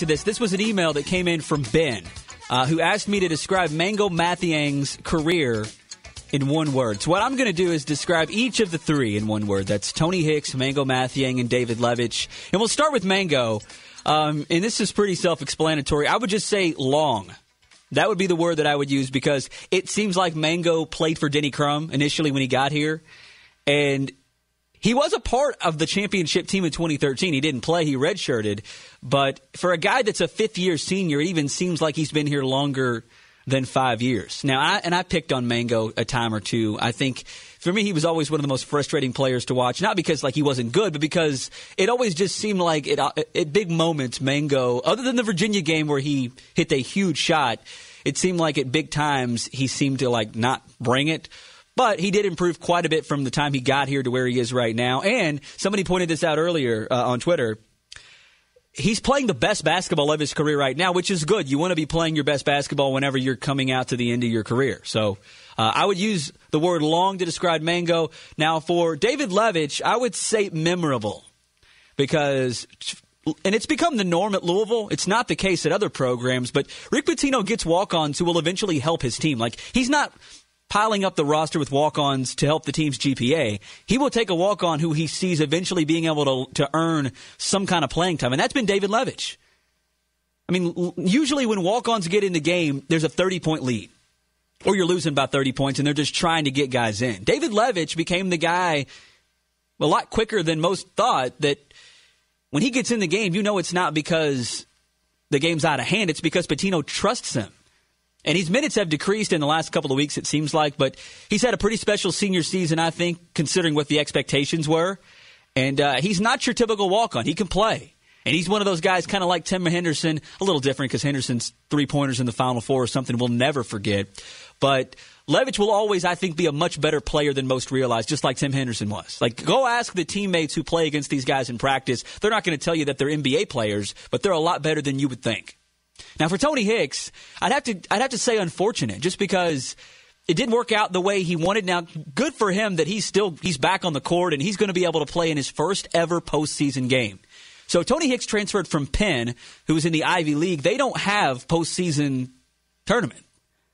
To this was an email that came in from Ben, who asked me to describe Mango Mathiang's career in one word. So what I'm going to do is describe each of the three in one word. That's Tony Hicks, Mango Mathiang, and David Levitch. And we'll start with Mango. And this is pretty self-explanatory. I would just say long. That would be the word that I would use because it seems like Mango played for Denny Crum initially when he got here. And he was a part of the championship team in 2013. He didn't play. He redshirted. But for a guy that's a fifth-year senior, it even seems like he's been here longer than 5 years. Now, I picked on Mango a time or two. I think, for me, he was always one of the most frustrating players to watch. Not because he wasn't good, but because it always just seemed like at big moments, Mango, other than the Virginia game where he hit a huge shot, it seemed like at big times he seemed to not bring it. But he did improve quite a bit from the time he got here to where he is right now. And somebody pointed this out earlier on Twitter. He's playing the best basketball of his career right now, which is good. You want to be playing your best basketball whenever you're coming out to the end of your career. So I would use the word long to describe Mango. Now, for David Levitch, I would say memorable because – and it's become the norm at Louisville. It's not the case at other programs, but Rick Pitino gets walk-ons who will eventually help his team. He's not – piling up the roster with walk-ons to help the team's GPA. He will take a walk-on who he sees eventually being able to earn some kind of playing time, and that's been David Levitch. I mean, usually when walk-ons get in the game, there's a 30-point lead, or you're losing by 30 points, and they're just trying to get guys in. David Levitch became the guy a lot quicker than most thought that when he gets in the game, it's not because the game's out of hand. It's because Pitino trusts him. And his minutes have decreased in the last couple of weeks, it seems like. But he's had a pretty special senior season, I think, considering what the expectations were. And he's not your typical walk-on. He can play. And he's one of those guys kind of like Tim Henderson, a little different because Henderson's three-pointers in the Final Four is something we'll never forget. But Levitch will always, I think, be a much better player than most realize, just like Tim Henderson was. Go ask the teammates who play against these guys in practice. They're not going to tell you that they're NBA players, but they're a lot better than you would think. Now, for Tony Hicks, I'd have to say unfortunate, just because it didn't work out the way he wanted. Now, good for him that he's back on the court and he's going to be able to play in his first ever postseason game. So Tony Hicks transferred from Penn, who was in the Ivy League. They don't have postseason tournament.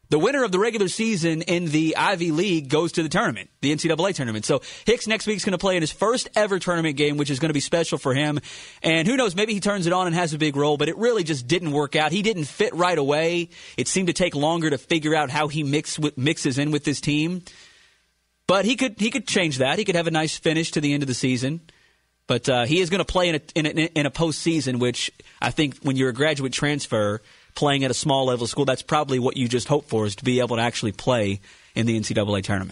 The winner of the regular season in the Ivy League goes to the tournament, the NCAA tournament. So Hicks next week is going to play in his first ever tournament game, which is going to be special for him. And who knows, maybe he turns it on and has a big role, but it really just didn't work out. He didn't fit right away. It seemed to take longer to figure out how he mixes in with this team. But he could change that. He could have a nice finish to the end of the season. But he is going to play in a postseason, which I think when you're a graduate transfer playing at a small level school, that's probably what you just hope for, is to be able to actually play in the NCAA tournament.